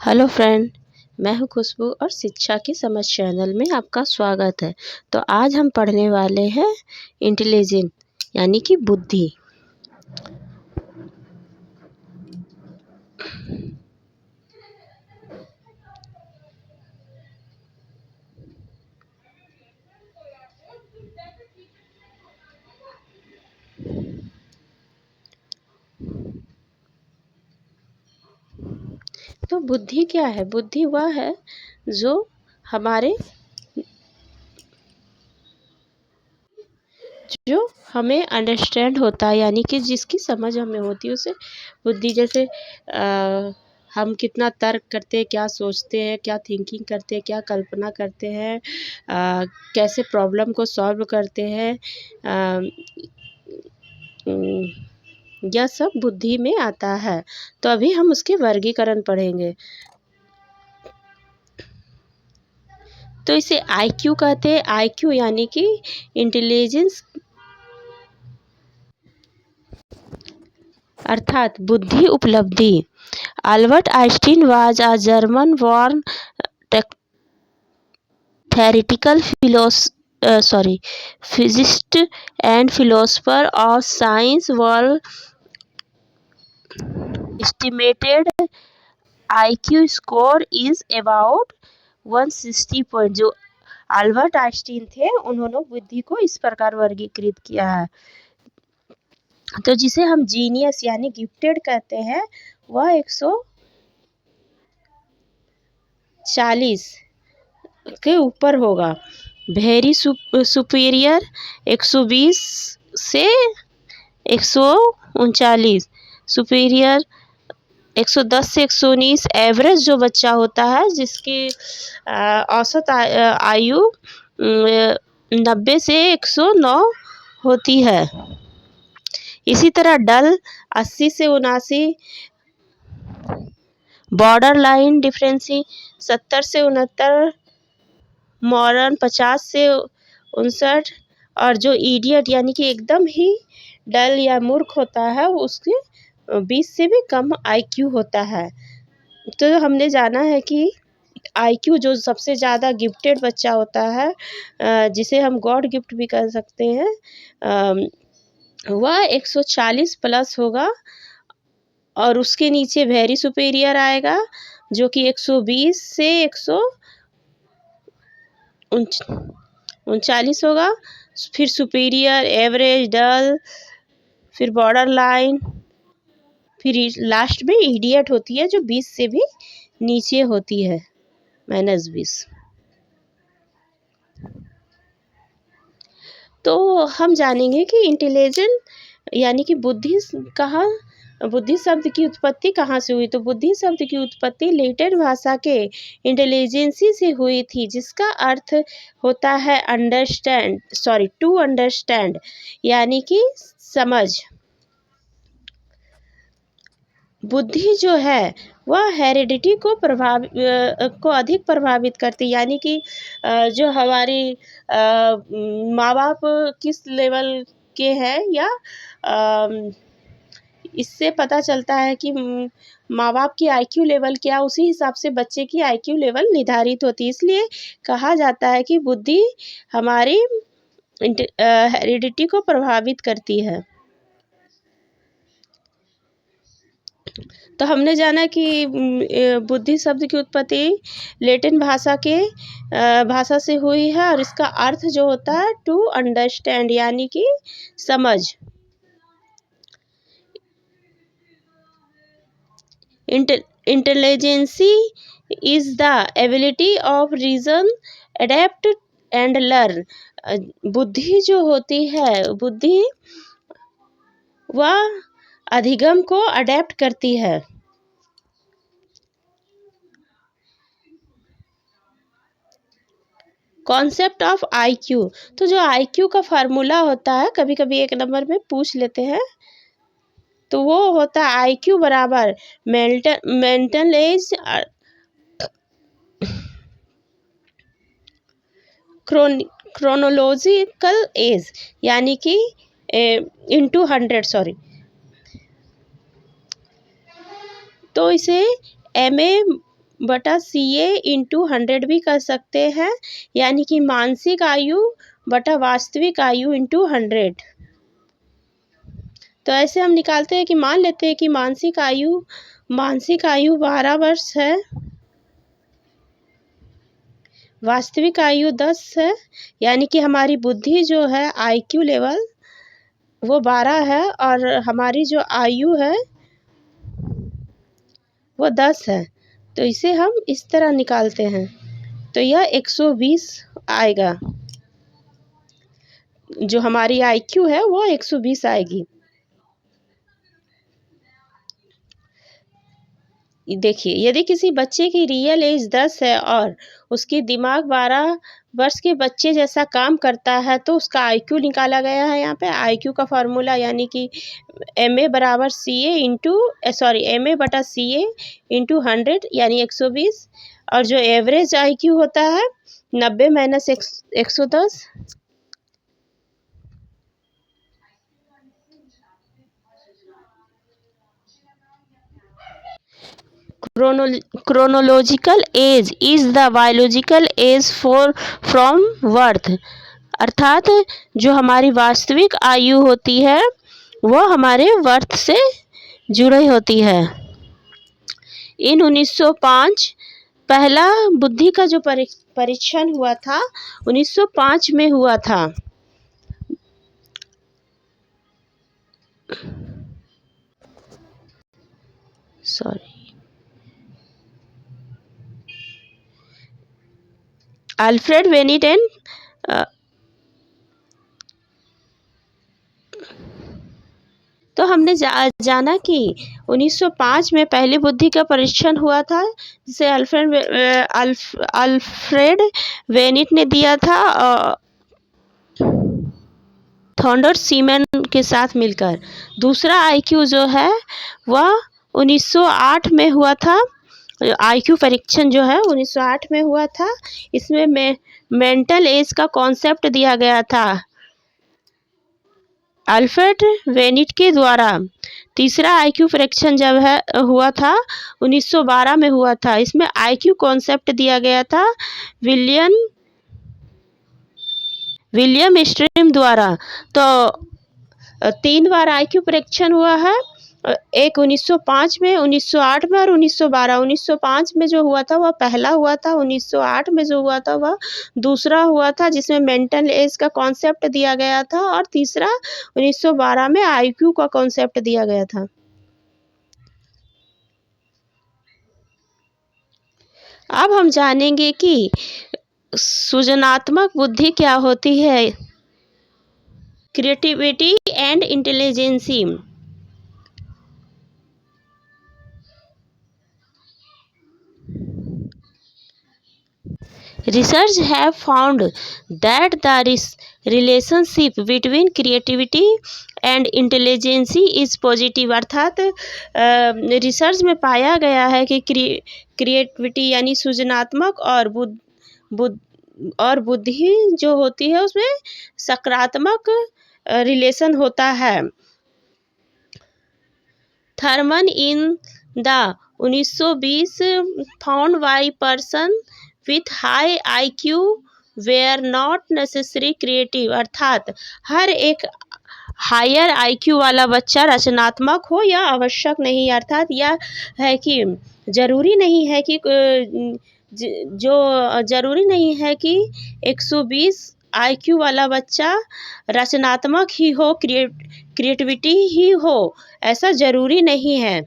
Hello friend. मैं हूं खुशबू और शिक्षा की समझ चैनल में आपका स्वागत है। तो आज हम पढ़ने वाले हैं इंटेलिजेंट यानी कि बुद्धि। तो बुद्धि क्या है? बुद्धि वह है जो हमारे जो हमें अंडरस्टैंड होता है, यानी कि जिसकी समझ हमें होती है उसे बुद्धि। जैसे हम कितना तर्क करते हैं, क्या सोचते हैं, क्या थिंकिंग करते हैं, क्या कल्पना करते हैं, कैसे प्रॉब्लम को सॉल्व करते हैं, यह सब बुद्धि में आता है। तो अभी हम उसके वर्गीकरण पढ़ेंगे। तो इसे आईक्यू कहते हैं। आईक्यू यानी कि इंटेलिजेंस अर्थात बुद्धि उपलब्धि। Albert Einstein was a German born theoretical physicist and philosopher of science. World estimated IQ score is about 160 point. जो अल्बर्ट आइंस्टीन थे उन्होंने बुद्धि को इस प्रकार वर्गीकृत किया है। तो जिसे हम जीनियस यानी गिफ्टेड कहते हैं वह 140 के ऊपर होगा। वेरी सुपीरियर 120 से 139, सुपीरियर 110 से 119। एवरेज जो बच्चा होता है जिसकी औसत आयु 90 से 109 होती है। इसी तरह डल 80 से 79, बॉर्डर लाइन डिफरेंसी 70 से 69, मॉरन 50 से 59, और जो इडियट यानी कि एकदम ही डल या मूर्ख होता है उसके 20 से भी कम आईक्यू होता है। तो हमने जाना है कि आईक्यू जो सबसे ज़्यादा गिफ्टेड बच्चा होता है, जिसे हम गॉड गिफ्ट भी कह सकते हैं, वह 140 प्लस होगा। और उसके नीचे वेरी सुपीरियर आएगा जो कि 120 से 139 होगा। फिर सुपीरियर, एवरेज, डल, फिर बॉर्डर लाइन, फिर लास्ट में इडियट होती है जो 20 से भी नीचे होती है, -20। तो हम जानेंगे कि इंटेलिजेंट यानी कि बुद्धि शब्द की उत्पत्ति कहाँ से हुई। तो बुद्धि शब्द की उत्पत्ति लैटिन भाषा के इंटेलिजेंसी से हुई थी, जिसका अर्थ होता है टू अंडरस्टैंड यानी कि समझ। बुद्धि जो है वह हेरिडिटी को अधिक प्रभावित करती, यानी कि जो हमारी माँ बाप किस लेवल के हैं, या इससे पता चलता है कि माँ बाप की आईक्यू लेवल क्या, उसी हिसाब से बच्चे की आईक्यू लेवल निर्धारित होती है। इसलिए कहा जाता है कि बुद्धि हमारी हेरिडिटी को प्रभावित करती है। तो हमने जाना कि बुद्धि शब्द की उत्पत्ति लैटिन भाषा से हुई है, और इसका अर्थ जो होता है टू अंडरस्टैंड यानी कि समझ। Intelligence is the ability of reason, adapt and learn. बुद्धि जो होती है, बुद्धि वह अधिगम को अडेप्ट करती है। Concept of IQ. तो जो आईक्यू का फार्मूला होता है, कभी कभी एक नंबर में पूछ लेते हैं, तो वो होता है आईक्यू बराबर मेंटल एज क्रोनोलॉजिकल एज, यानी कि इंटू 100। तो इसे MA बटा CA इंटू 100 भी कर सकते हैं, यानी कि मानसिक आयु बटा वास्तविक आयु इंटू 100। तो ऐसे हम निकालते हैं कि मान लेते हैं कि मानसिक आयु 12 वर्ष है, वास्तविक आयु 10 है, यानी कि हमारी बुद्धि जो है IQ लेवल वो 12 है और हमारी जो आयु है वो 10 है। तो इसे हम इस तरह निकालते हैं, तो यह 120 आएगा। जो हमारी IQ है वो 120 आएगी। देखिए, यदि किसी बच्चे की रियल एज 10 है और उसकी दिमाग 12 वर्ष के बच्चे जैसा काम करता है, तो उसका IQ निकाला गया है। यहाँ पे IQ का फॉर्मूला यानी कि MA बराबर MA बटा CA इंटू 100 यानी 120, और जो एवरेज IQ होता है 90 minus 110। Chronological age is the biological age from birth, अर्थात जो हमारी वास्तविक आयु होती है वो हमारे बर्थ से जुड़ी होती है। इन 1905 पहला बुद्धि का जो परीक्षण हुआ था 1905 में हुआ था। अल्फ्रेड वेनिट एंड तो हमने जाना कि 1905 में पहली बुद्धि का परीक्षण हुआ था, जिसे अल्फ्रेड वेनिट ने दिया था थॉमस सीमन के साथ मिलकर। दूसरा IQ जो है वह 1908 में हुआ था। IQ परीक्षण जो है 1908 में हुआ था। इसमें मेंटल एज का कॉन्सेप्ट दिया गया था अल्फ्रेड वेनिट के द्वारा। तीसरा IQ परीक्षण जब हुआ था 1912 में हुआ था। इसमें IQ कॉन्सेप्ट दिया गया था विलियम स्ट्रीम द्वारा। तो 3 बार IQ परीक्षण हुआ है, एक 1905 में, 1908 में और 1912। 1905 में जो हुआ था वह पहला हुआ था, 1908 में जो हुआ था वह दूसरा हुआ था, जिसमें मेंटल एज का कॉन्सेप्ट दिया गया था, और तीसरा 1912 में IQ का कॉन्सेप्ट दिया गया था। अब हम जानेंगे कि सृजनात्मक बुद्धि क्या होती है। Creativity and intelligence. Research have found that the relationship between creativity and intelligence is positive, अर्थात रिसर्च में पाया गया है कि क्रिएटिविटी यानी सृजनात्मक और बुद्धि जो होती है उसमें सकारात्मक रिलेशन होता है। Terman in the 1920 found by person with high IQ were not necessary creative, अर्थात हर एक हायर IQ वाला बच्चा रचनात्मक हो या आवश्यक नहीं। अर्थात यह है कि जरूरी नहीं है कि जरूरी नहीं है कि 120 IQ वाला बच्चा रचनात्मक ही हो, क्रिएटिविटी ही हो, ऐसा जरूरी नहीं है।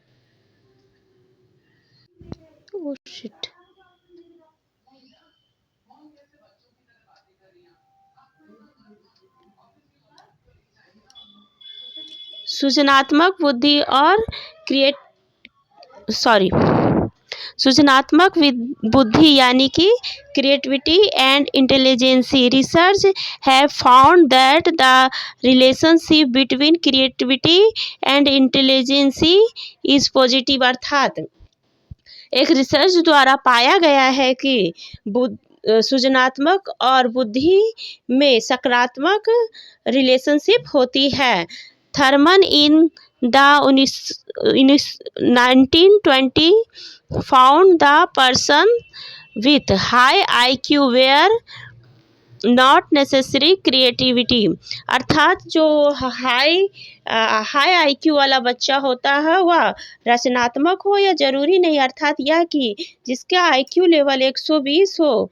सृजनात्मक बुद्धि और सृजनात्मक बुद्धि यानी कि creativity and intelligence. Research have found that the relationship between creativity and intelligence is positive, अर्थात एक रिसर्च द्वारा पाया गया है कि सृजनात्मक और बुद्धि में सकारात्मक रिलेशनशिप होती है। Terman in in 1920 found the person with high IQ were not necessary creativity. अर्थात जो हाई IQ वाला बच्चा होता है वह रचनात्मक हो या जरूरी नहीं, अर्थात यह कि जिसका IQ लेवल 120 हो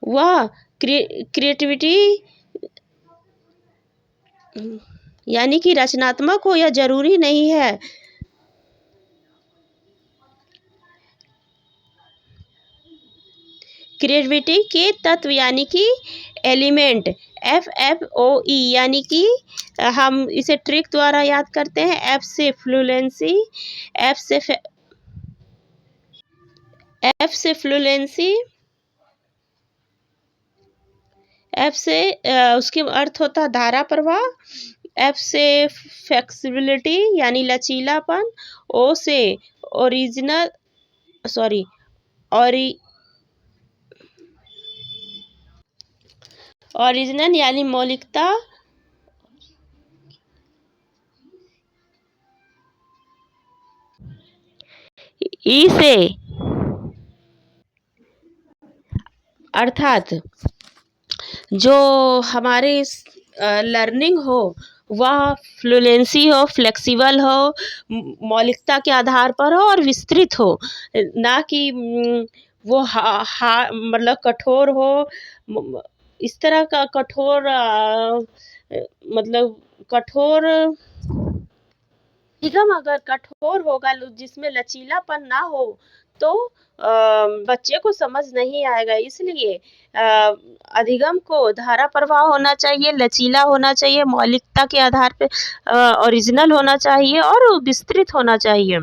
वह क्रिएटिविटी यानी कि रचनात्मक हो या जरूरी नहीं है। क्रिएटिविटी के तत्व यानी कि एलिमेंट FFOE यानी कि हम इसे ट्रिक द्वारा याद करते हैं। F से फ्लुएंसी, F से फ्लुएंसी, F से उसके अर्थ होता है धारा प्रवाह, F से फ्लेक्सिबिलिटी यानी लचीलापन, O से ओरिजिनल यानी मौलिकता, ई से अर्थात जो हमारे लर्निंग हो वह फ्लुएंसी हो, फ्लेक्सिबल हो, मौलिकता के आधार पर हो और विस्तृत हो, ना कि वो मतलब कठोर हो। इस तरह का कठोर मतलब कठोर निगम अगर कठोर होगा जिसमें लचीलापन ना हो तो बच्चे को समझ नहीं आएगा। इसलिए अधिगम को धारा प्रवाह होना चाहिए, लचीला होना चाहिए, मौलिकता के आधार पे ओरिजिनल होना चाहिए और विस्तृत होना चाहिए।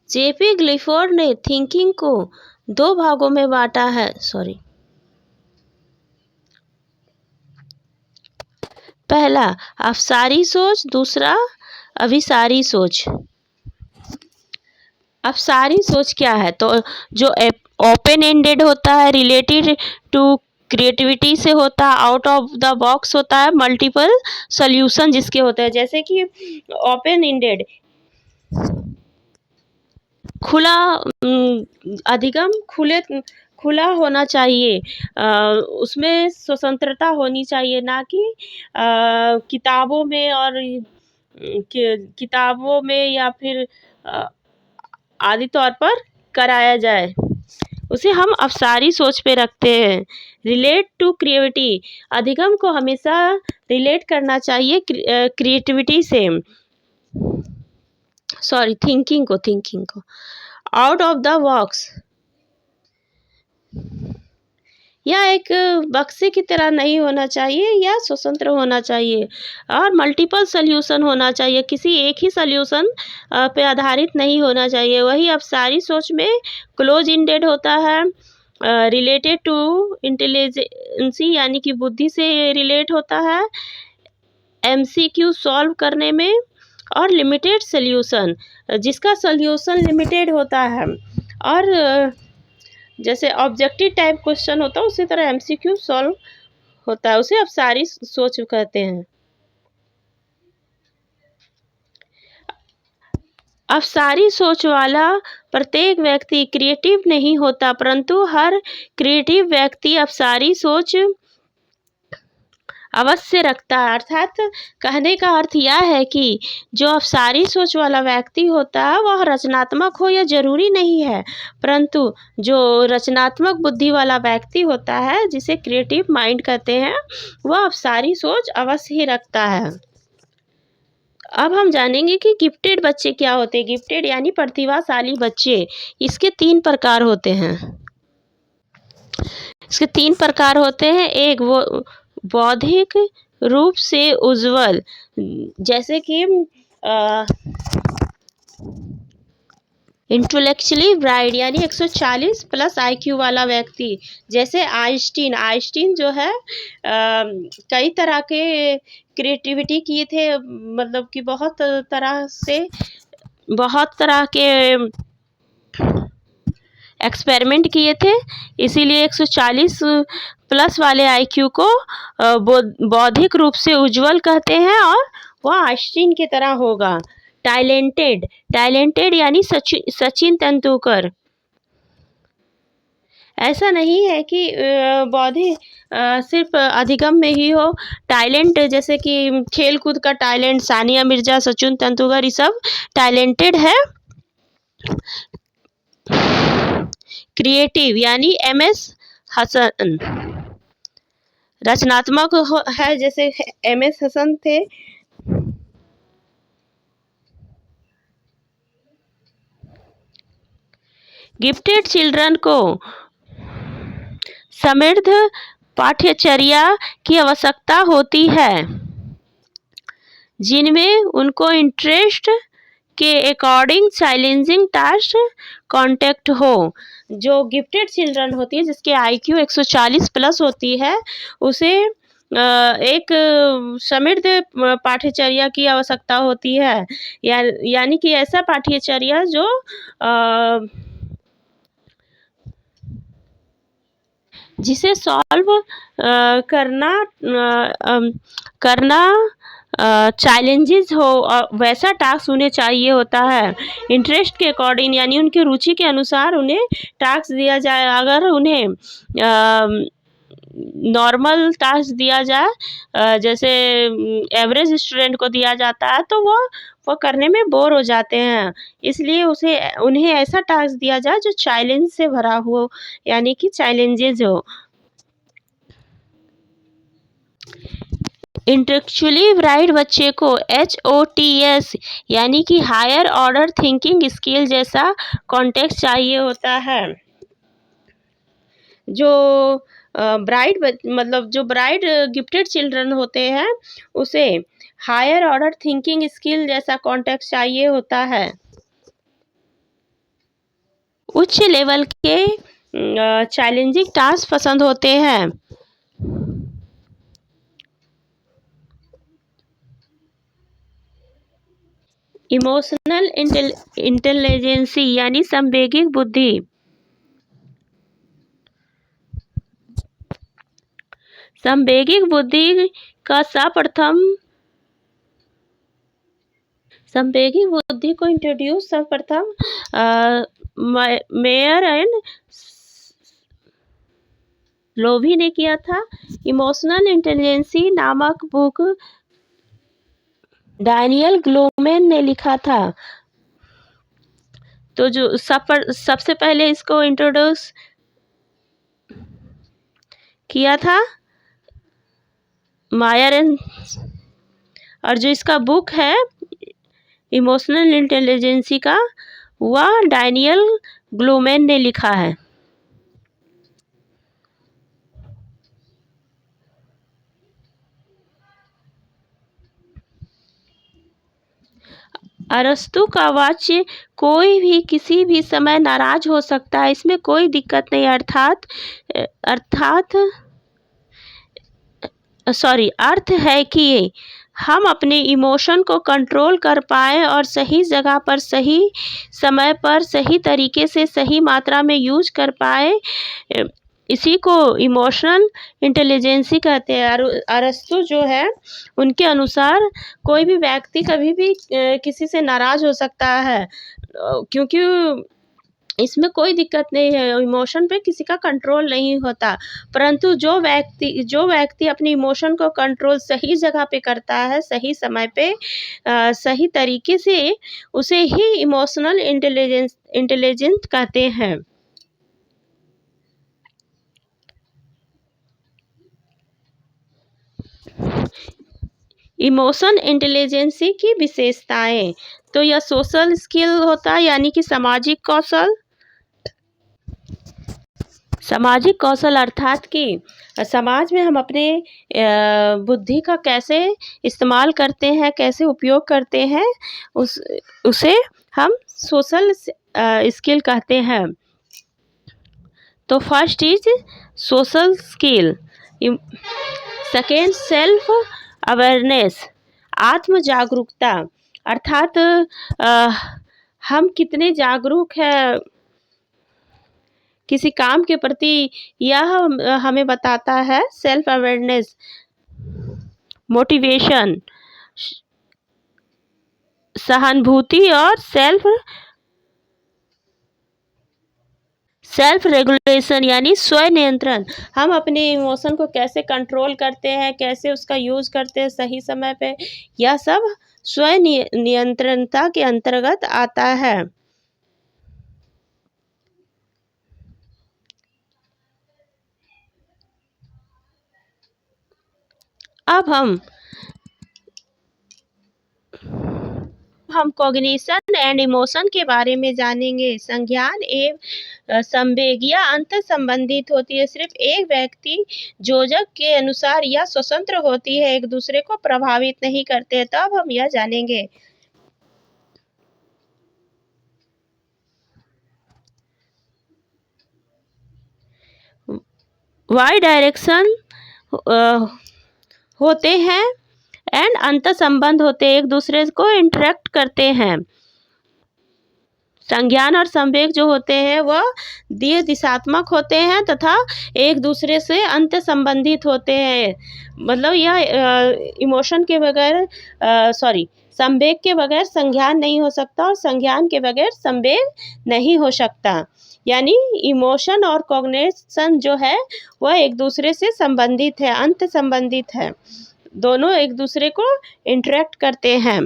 जेपी ग्लिफोर्ड ने थिंकिंग को 2 भागों में बांटा है। पहला अवसारी सोच, दूसरा अभिसारी सोच। अवसारी सोच क्या है? तो जो ओपन एंडेड होता है, रिलेटेड टू क्रिएटिविटी से होता है, आउट ऑफ द बॉक्स होता है, मल्टीपल सॉल्यूशन जिसके होते हैं। जैसे कि ओपन एंडेड खुला, अधिगम खुला होना चाहिए, उसमें स्वतंत्रता होनी चाहिए, ना कि किताबों में या फिर आदि तौर पर कराया जाए। उसे हम अवसारी सोच पे रखते हैं। रिलेट टू क्रिएटिविटी, अधिगम को हमेशा रिलेट करना चाहिए क्रिएटिविटी से, थिंकिंग को। आउट ऑफ द बॉक्स, यह एक बक्से की तरह नहीं होना चाहिए, या स्वतंत्र होना चाहिए, और मल्टीपल सॉल्यूशन होना चाहिए, किसी एक ही सॉल्यूशन पे आधारित नहीं होना चाहिए। वही अब सारी सोच में क्लोज इंडेड होता है, रिलेटेड टू इंटेलिजेंसी यानी कि बुद्धि से रिलेट होता है, MCQ सॉल्व करने में, और लिमिटेड सॉल्यूशन जिसका सॉल्यूशन लिमिटेड होता है, और जैसे ऑब्जेक्टिव टाइप क्वेश्चन होता है उसी तरह MCQ सॉल्व होता है, उसे अब सारी सोच कहते हैं। अब सारी सोच वाला प्रत्येक व्यक्ति क्रिएटिव नहीं होता, परंतु हर क्रिएटिव व्यक्ति अब सारी सोच अवश्य रखता है। अर्थात कहने का अर्थ यह है कि जो अवसारी सोच वाला व्यक्ति होता है वह रचनात्मक हो या जरूरी नहीं है, परंतु जो रचनात्मक बुद्धि वाला व्यक्ति होता है जिसे क्रिएटिव माइंड कहते हैं वह अवसारी सोच अवश्य ही रखता है। अब हम जानेंगे कि गिफ्टेड बच्चे क्या होते हैं। गिफ्टेड यानी प्रतिभाशाली बच्चे, इसके 3 प्रकार होते हैं। इसके 3 प्रकार होते हैं। एक वो बौद्धिक रूप से उज्जवल, जैसे कि इंटेलेक्चुअली ब्राइट यानी 140 प्लस IQ वाला व्यक्ति, जैसे आइंस्टीन जो है कई तरह के क्रिएटिविटी किए थे, मतलब कि बहुत तरह के एक्सपेरिमेंट किए थे, इसीलिए 140 प्लस वाले आईक्यू को बौद्धिक रूप से उज्जवल कहते हैं और वह आइंस्टीन की तरह होगा। टैलेंटेड, टैलेंटेड यानी सचिन तेंदुलकर। ऐसा नहीं है कि बौद्धिक सिर्फ अधिगम में ही हो। टैलेंट जैसे कि खेल कूद का टैलेंट, सानिया मिर्जा, सचिन तेंदुलकर, ये सब टैलेंटेड है। क्रिएटिव यानी MS हसन। रचनात्मक है जैसे MS हसन थे। गिफ्टेड चिल्ड्रन को समृद्ध पाठ्यचर्या की आवश्यकता होती है, जिनमें उनको इंटरेस्ट के अकॉर्डिंग चैलेंजिंग टास्क कॉन्टेक्ट हो। जो गिफ्टेड चिल्ड्रन होती है, जिसके IQ 140 प्लस होती है, उसे एक समृद्ध पाठ्यचर्या की आवश्यकता होती है, यानी कि ऐसा पाठ्यचर्या जो जिसे सॉल्व करना चैलेंजेस हो, और वैसा टास्क उन्हें चाहिए होता है। इंटरेस्ट के अकॉर्डिंग यानी उनकी रुचि के अनुसार उन्हें टास्क दिया जाए। अगर उन्हें नॉर्मल टास्क दिया जाए, जैसे एवरेज स्टूडेंट को दिया जाता है, तो वो करने में बोर हो जाते हैं। इसलिए उन्हें ऐसा टास्क दिया जाए जो चैलेंज से भरा हो, यानी कि चैलेंजेस हो। इंटेलेक्चुअली ब्राइट बच्चे को HOTS यानी कि हायर ऑर्डर थिंकिंग स्किल जैसा कॉन्टेक्स्ट चाहिए होता है। जो ब्राइट मतलब जो ब्राइट गिफ्टेड चिल्ड्रन होते हैं, उसे हायर ऑर्डर थिंकिंग स्किल जैसा कॉन्टेक्स्ट चाहिए होता है। उच्च लेवल के चैलेंजिंग टास्क पसंद होते हैं। इमोशनल इंटेलिजेंसी यानी संवेगिक बुद्धि। संवेगिक बुद्धि को इंट्रोड्यूस सर्वप्रथम मेयर एंड लोभी ने किया था। इमोशनल इंटेलिजेंसी नामक बुक डैनियल ग्लूमैन ने लिखा था। तो जो सबसे पहले इसको इंट्रोड्यूस किया था मायर एंड, और जो इसका बुक है इमोशनल इंटेलिजेंसी का, वह डैनियल ग्लूमैन ने लिखा है। अरस्तु का वाक्य कोई भी किसी भी समय नाराज हो सकता है, इसमें कोई दिक्कत नहीं। अर्थ है कि हम अपने इमोशन को कंट्रोल कर पाएँ और सही जगह पर, सही समय पर, सही तरीके से, सही मात्रा में यूज कर पाएँ। इसी को इमोशनल इंटेलिजेंसी कहते हैं। अरस्तु जो है, उनके अनुसार कोई भी व्यक्ति कभी भी किसी से नाराज़ हो सकता है, क्योंकि इसमें कोई दिक्कत नहीं है, इमोशन पे किसी का कंट्रोल नहीं होता। परंतु जो व्यक्ति अपने इमोशन को कंट्रोल सही जगह पे करता है, सही समय पे, सही तरीके से, उसे ही इमोशनल इंटेलिजेंस कहते हैं। इमोशन इंटेलिजेंसी की विशेषताएं, तो यह सोशल स्किल होता है, यानी कि सामाजिक कौशल। सामाजिक कौशल अर्थात कि समाज में हम अपने बुद्धि का कैसे इस्तेमाल करते हैं, कैसे उपयोग करते हैं, उसे हम सोशल स्किल कहते हैं। तो first is social skill. Second self awareness, आत्म जागरूकता, अर्थात हम कितने जागरूक हैं किसी काम के प्रति यह हमें बताता है सेल्फ अवेयरनेस, मोटिवेशन, सहानुभूति और सेल्फ रेगुलेशन यानी स्व नियंत्रण। हम अपने इमोशन को कैसे कंट्रोल करते हैं, कैसे उसका यूज करते हैं सही समय पे, यह सब स्व नियंत्रणता के अंतर्गत आता है। अब हम कॉग्निशन एंड इमोशन के बारे में जानेंगे। संज्ञान एवं संवेग या अंतर संबंधित होती है, सिर्फ एक व्यक्ति योजक के अनुसार या स्वतंत्र होती है, एक दूसरे को प्रभावित नहीं करते। तब हम यह जानेंगे। वाई डायरेक्शन होते हैं एंड अंतर संबंध होते हैं, एक दूसरे को इंटरेक्ट करते हैं। संज्ञान और संवेग जो होते हैं वह दिशात्मक होते हैं तथा एक दूसरे से अंतर संबंधित होते हैं। मतलब यह इमोशन के बगैर संवेग के बगैर संज्ञान नहीं हो सकता और संज्ञान के बगैर संवेग नहीं हो सकता। यानी इमोशन और कॉग्निशन जो है वह एक दूसरे से संबंधित है, अंतर संबंधित है। दोनों एक दूसरे को इंटरेक्ट करते हैं,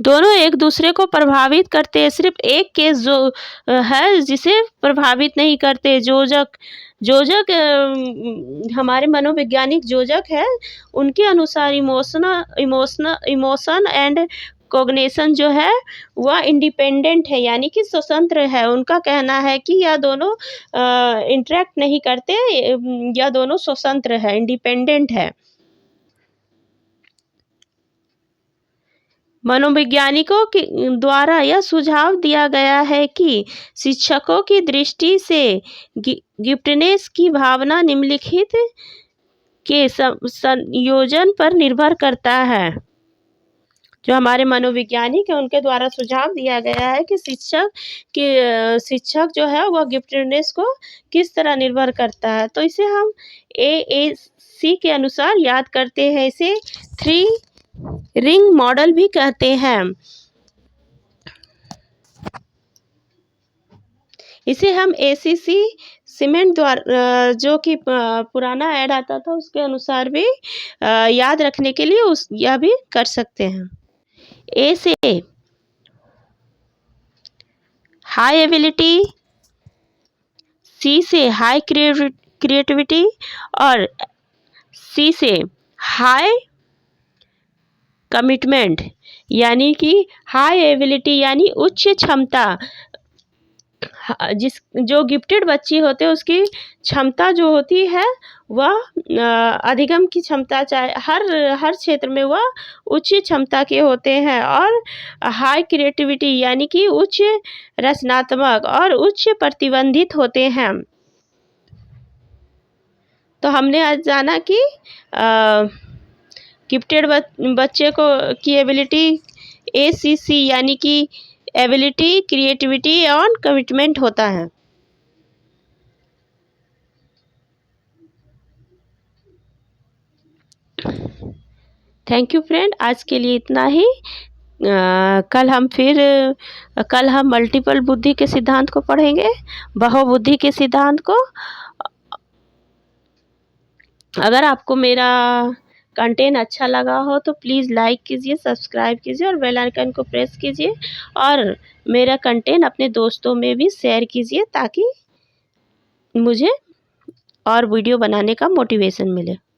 दोनों एक दूसरे को प्रभावित करते हैं। सिर्फ एक केस जो है जिसे प्रभावित नहीं करते। योजक हमारे मनोवैज्ञानिक योजक है, उनके अनुसार इमोशन एंड कॉग्निशन जो है वह इंडिपेंडेंट है, यानी कि स्वतंत्र है। उनका कहना है कि यह दोनों इंटरेक्ट नहीं करते, यह दोनों स्वतंत्र है, इंडिपेंडेंट है। मनोवैज्ञानिकों के द्वारा यह सुझाव दिया गया है कि शिक्षकों की दृष्टि से गिफ्टनेस की भावना निम्नलिखित के संयोजन पर निर्भर करता है। जो हमारे मनोवैज्ञानिक है उनके द्वारा सुझाव दिया गया है कि शिक्षक जो है वह गिफ्टनेस को किस तरह निर्भर करता है। तो इसे हम AAC के अनुसार याद करते हैं। इसे 3 रिंग मॉडल भी कहते हैं। इसे हम ACC सीमेंट द्वारा, जो कि पुराना ऐड आता था उसके अनुसार भी याद रखने के लिए यह भी कर सकते हैं। A से हाई एबिलिटी, C से हाई क्रिएटिविटी और C से हाई कमिटमेंट, यानी कि हाई एबिलिटी यानी उच्च क्षमता। जो गिफ्टेड बच्ची होते हैं उसकी क्षमता जो होती है वह अधिगम की क्षमता, चाहे हर क्षेत्र में वह उच्च क्षमता के होते हैं। और हाई क्रिएटिविटी यानी कि उच्च रचनात्मक और उच्च प्रतिबंधित होते हैं। तो हमने आज जाना कि गिफ्टेड बच्चे की एबिलिटी ACC यानी कि एबिलिटी, क्रिएटिविटी और कमिटमेंट होता है। थैंक यू फ्रेंड, आज के लिए इतना ही। कल हम मल्टीपल बुद्धि के सिद्धांत को पढ़ेंगे, बहुबुद्धि के सिद्धांत को। अगर आपको मेरा कंटेंट अच्छा लगा हो तो प्लीज़ लाइक कीजिए, सब्सक्राइब कीजिए और बेल आइकन को प्रेस कीजिए और मेरा कंटेंट अपने दोस्तों में भी शेयर कीजिए ताकि मुझे और वीडियो बनाने का मोटिवेशन मिले।